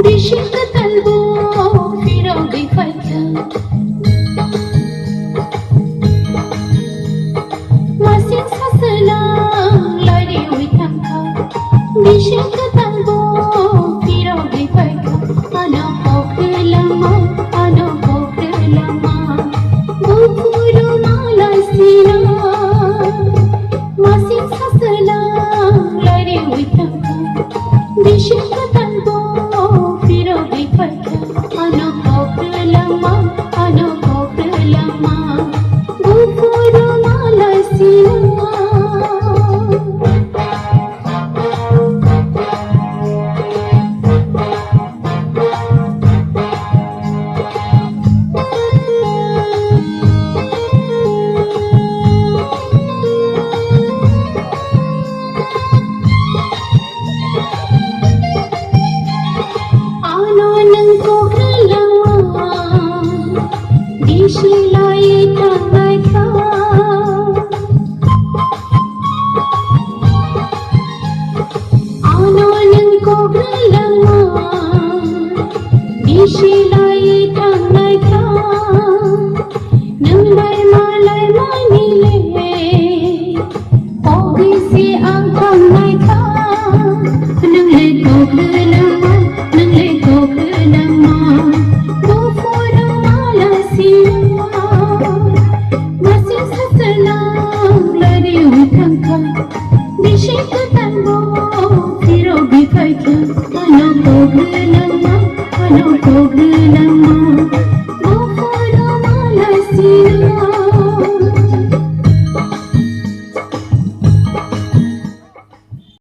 بشق قلبه في روض فتى masih seselang lari witangka bishik talbo piro dipaika ano kelama bukuru malasina masih seselang lari witangka bishik talbo piro dipaika ano kelama bukuru malasina Disilai tangai ka Anonan ko gelama Disilai tangai ka Nang malay manile Pogisi ang tangai ka Nang lego gelama masih seselang lari utangka bishik talbo piro bipaika ano ko